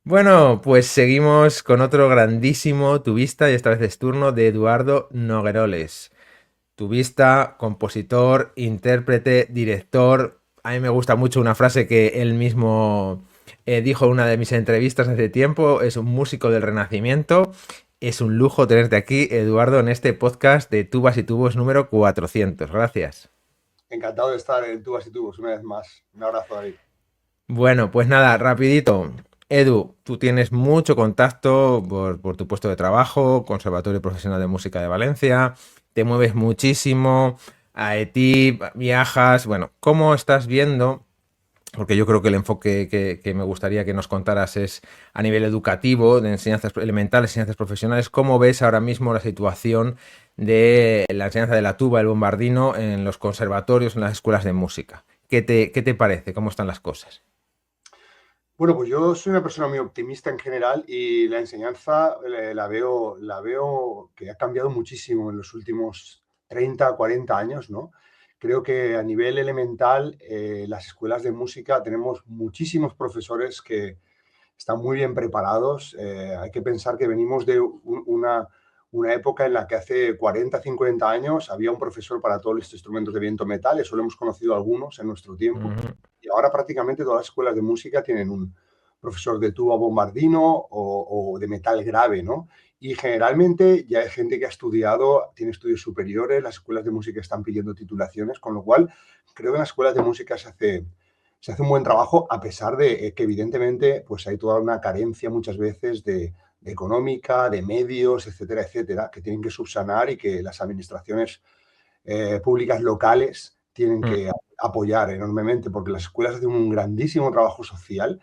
Bueno, pues seguimos con otro grandísimo tubista y esta vez es turno de Eduardo Nogueroles. Tubista, compositor, intérprete, director. A mí me gusta mucho una frase que él mismo dijo en una de mis entrevistas hace tiempo. Es un músico del Renacimiento. Es un lujo tenerte aquí, Eduardo, en este podcast de Tubas y Tubos número 400. Gracias. Encantado de estar en Tubas y Tubos una vez más. Un abrazo, David. Bueno, pues nada, rapidito. Edu, tú tienes mucho contacto por tu puesto de trabajo, Conservatorio Profesional de Música de Valencia, te mueves muchísimo, a ETI, viajas, bueno, ¿cómo estás viendo? Porque yo creo que el enfoque que me gustaría que nos contaras es a nivel educativo, de enseñanzas elementales, enseñanzas profesionales, ¿cómo ves ahora mismo la situación de la enseñanza de la tuba, el bombardino en los conservatorios, en las escuelas de música? ¿Qué te parece? ¿Cómo están las cosas? Bueno, pues yo soy una persona muy optimista en general y la enseñanza la veo que ha cambiado muchísimo en los últimos 30, 40 años, ¿no? Creo que a nivel elemental, las escuelas de música tenemos muchísimos profesores que están muy bien preparados. Hay que pensar que venimos de una época en la que hace 40, 50 años había un profesor para todos los instrumentos de viento metal, eso lo hemos conocido algunos en nuestro tiempo, Ujú. y ahora prácticamente todas las escuelas de música tienen un profesor de tuba bombardino o de metal grave, ¿no? Y generalmente ya hay gente que ha estudiado, tiene estudios superiores, las escuelas de música están pidiendo titulaciones, con lo cual creo que en las escuelas de música se hace un buen trabajo, a pesar de que evidentemente pues hay toda una carencia muchas veces de económica, de medios, etcétera, etcétera, que tienen que subsanar y que las administraciones públicas locales tienen Mm, que apoyar enormemente, porque las escuelas hacen un grandísimo trabajo social.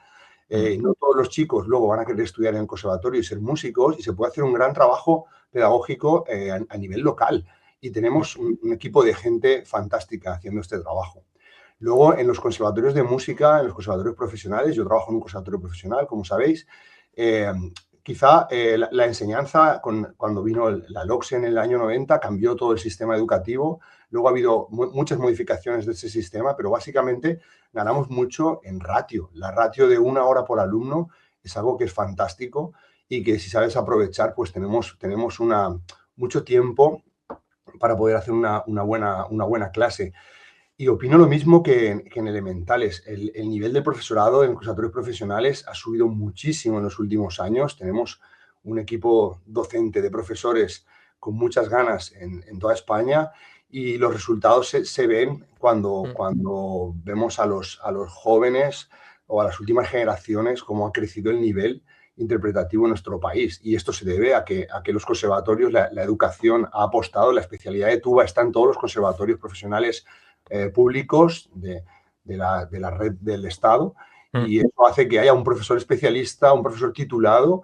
mm, No todos los chicos luego van a querer estudiar en el conservatorio y ser músicos, y se puede hacer un gran trabajo pedagógico a nivel local. Y mm, tenemos un equipo de gente fantástica haciendo este trabajo. Luego, en los conservatorios de música, en los conservatorios profesionales, yo trabajo en un conservatorio profesional, como sabéis, eh, quizá la enseñanza, cuando vino la LOCSE en el año 90, cambió todo el sistema educativo. Luego ha habido muchas modificaciones de ese sistema, pero básicamente ganamos mucho en ratio. La ratio de 1 hora por alumno es algo que es fantástico y que si sabes aprovechar, pues tenemos mucho tiempo para poder hacer una buena clase. Y opino lo mismo que en elementales. El nivel de profesorado en conservatorios profesionales ha subido muchísimo en los últimos años. Tenemos un equipo docente de profesores con muchas ganas en toda España, y los resultados se ven cuando, mm. cuando vemos a los jóvenes o a las últimas generaciones cómo ha crecido el nivel interpretativo en nuestro país. Y esto se debe a que los conservatorios, la educación ha apostado, la especialidad de tuba está en todos los conservatorios profesionales públicos de la red del Estado, Mm. y eso hace que haya un profesor especialista, un profesor titulado,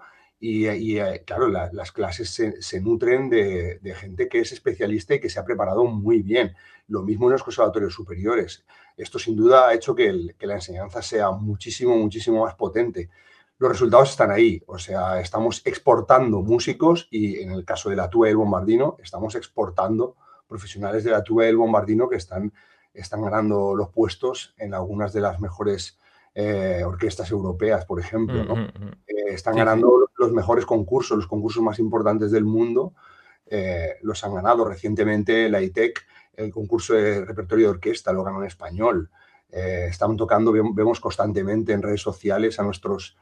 claro, las clases se nutren de gente que es especialista y que se ha preparado muy bien. Lo mismo en los conservatorios superiores. Esto sin duda ha hecho que la enseñanza sea muchísimo, muchísimo más potente. Los resultados están ahí, o sea, estamos exportando músicos, y en el caso de la tuba y el bombardino, estamos exportando profesionales de la tuba y el bombardino que están ganando los puestos en algunas de las mejores orquestas europeas, por ejemplo, ¿no? Mm, mm, mm. Están Sí, sí. ganando los mejores concursos, los concursos más importantes del mundo, los han ganado recientemente la ITEC, el concurso de repertorio de orquesta, lo ganó en español. Están tocando, vemos constantemente en redes sociales a nuestros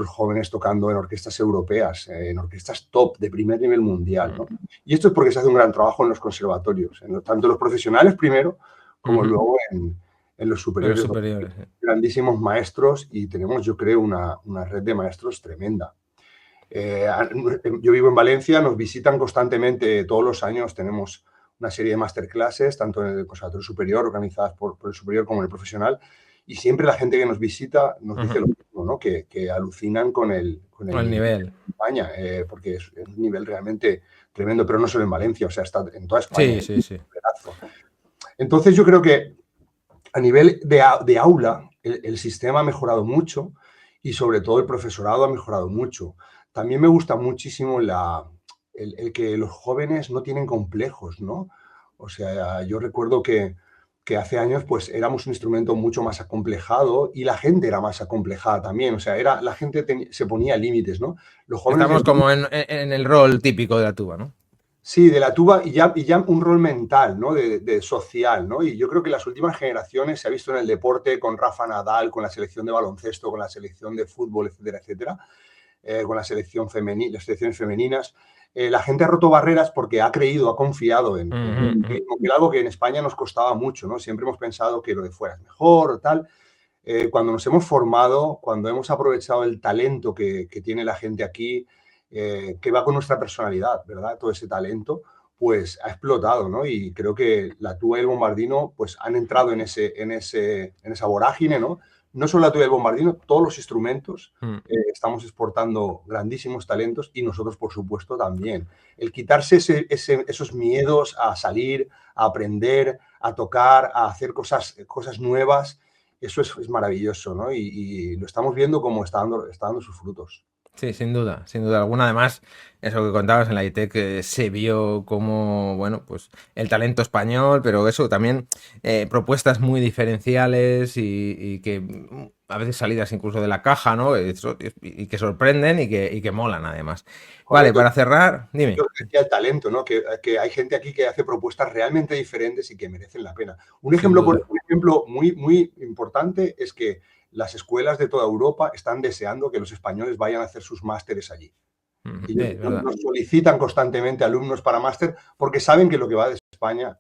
jóvenes tocando en orquestas europeas, en orquestas top de primer nivel mundial, ¿no? Mm, Y esto es porque se hace un gran trabajo en los conservatorios, tanto los profesionales primero como ujú. luego en los En los superiores, donde hay superiores. grandísimos maestros, y tenemos, yo creo, una red de maestros tremenda. Eh, yo vivo en Valencia, nos visitan constantemente, todos los años tenemos una serie de masterclasses, tanto en el Conservatorio Superior, organizadas por el superior, como en el profesional, y siempre la gente que nos visita nos dice Ujú. lo mismo, ¿no? Que alucinan con el Al nivel nivel. de España, porque es un nivel realmente tremendo, pero no solo en Valencia, o sea, está en toda España. Sí, sí, sí. Entonces yo creo que a nivel de aula, el sistema ha mejorado mucho, y sobre todo el profesorado ha mejorado mucho. También me gusta muchísimo el que los jóvenes no tienen complejos, ¿no? O sea, yo recuerdo que que hace años pues éramos un instrumento mucho más acomplejado y la gente era más acomplejada también, o sea, la gente se ponía límites, ¿no? Los jóvenes de Estamos hoy, como en el rol típico de la tuba, ¿no? sí, de la tuba y ya un rol mental, ¿no? De social, ¿no? Y yo creo que las últimas generaciones se ha visto en el deporte con Rafa Nadal, con la selección de baloncesto, con la selección de fútbol, etcétera, etcétera, con la selección femenina, las selecciones femeninas. La gente ha roto barreras porque ha creído, ha confiado en Ujú, sí ujú. mismo, que era algo que en España nos costaba mucho, ¿no? Siempre hemos pensado que lo de fuera es mejor o tal. Cuando nos hemos formado, cuando hemos aprovechado el talento que tiene la gente aquí, que va con nuestra personalidad, ¿verdad? Todo ese talento, pues ha explotado, ¿no? Y creo que la tuba y el bombardino, pues han entrado en esa vorágine, ¿no? No solo la tuba y el bombardino, todos los instrumentos, Mm. estamos exportando grandísimos talentos y nosotros, por supuesto, también. El quitarse esos miedos a salir, a aprender, a tocar, a hacer cosas nuevas, eso es maravilloso, ¿no? Y lo estamos viendo como está dando sus frutos. Sí, sin duda alguna. Además, eso que contabas en la ITEC, se vio como, bueno, pues el talento español, pero eso también, propuestas muy diferenciales y que a veces salidas incluso de la caja, ¿no? Y que sorprenden y que molan además. Vale, Correcto. para cerrar, Yo dime. decía el talento, ¿no? Que hay gente aquí que hace propuestas realmente diferentes y que merecen la pena. Sin duda. Un ejemplo muy, muy importante es que las escuelas de toda Europa están deseando que los españoles vayan a hacer sus másteres allí. Ujú, Ellos es verdad. nos solicitan constantemente alumnos para máster porque saben que lo que va de España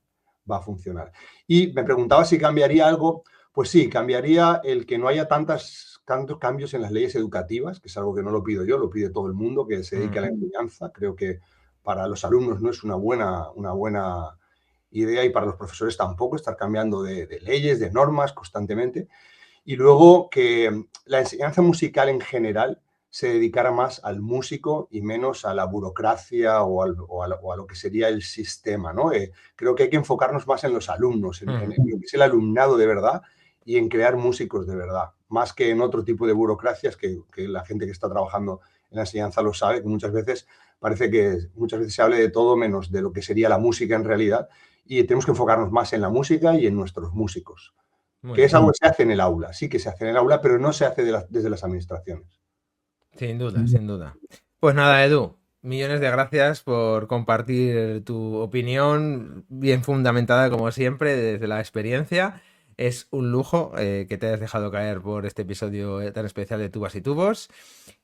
va a funcionar. Y me preguntaba si cambiaría algo. Pues sí, cambiaría el que no haya tantos cambios en las leyes educativas, que es algo que no lo pido yo, lo pide todo el mundo que se dedique a la Mm. enseñanza. Creo que para los alumnos no es una buena idea y para los profesores tampoco estar cambiando de leyes, de normas constantemente. Y luego que la enseñanza musical en general se dedicara más al músico y menos a la burocracia o a lo que sería el sistema, ¿no? Creo que hay que enfocarnos más en los alumnos, en Ujú. lo que es el alumnado de verdad y en crear músicos de verdad, más que en otro tipo de burocracias que la gente que está trabajando en la enseñanza lo sabe, que muchas veces parece que muchas veces se hable de todo menos de lo que sería la música en realidad y tenemos que enfocarnos más en la música y en nuestros músicos, Muy que es bien. algo que se hace en el aula, sí que se hace en el aula, pero no se hace desde las administraciones. Sin duda, sin duda. Pues nada, Edu, millones de gracias por compartir tu opinión bien fundamentada como siempre desde la experiencia. Es un lujo, que te hayas dejado caer por este episodio, tan especial de Tubas y Tubos.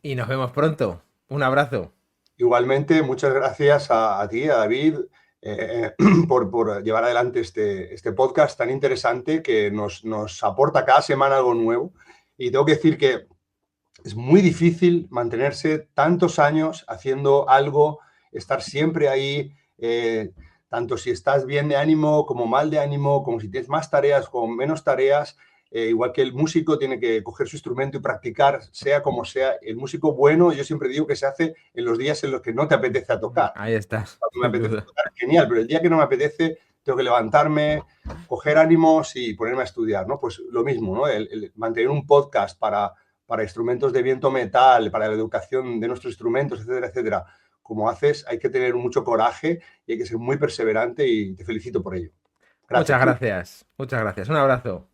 Y nos vemos pronto. Un abrazo. Igualmente, muchas gracias a ti, a David, por llevar adelante este podcast tan interesante que nos aporta cada semana algo nuevo. Y tengo que decir que es muy difícil mantenerse tantos años haciendo algo, estar siempre ahí, tanto si estás bien de ánimo como mal de ánimo, como si tienes más tareas o menos tareas. Igual que el músico tiene que coger su instrumento y practicar, sea como sea. El músico bueno, yo siempre digo que se hace en los días en los que no te apetece tocar. Ahí estás, Cuando me sin apetece duda. tocar, genial, pero el día que no me apetece, tengo que levantarme, coger ánimos y ponerme a estudiar, ¿no? Pues lo mismo, ¿no? El mantener un podcast para instrumentos de viento metal, para la educación de nuestros instrumentos, etcétera, etcétera. Como haces, hay que tener mucho coraje y hay que ser muy perseverante y te felicito por ello. Muchas Gracias. gracias. Muchas gracias. Un abrazo.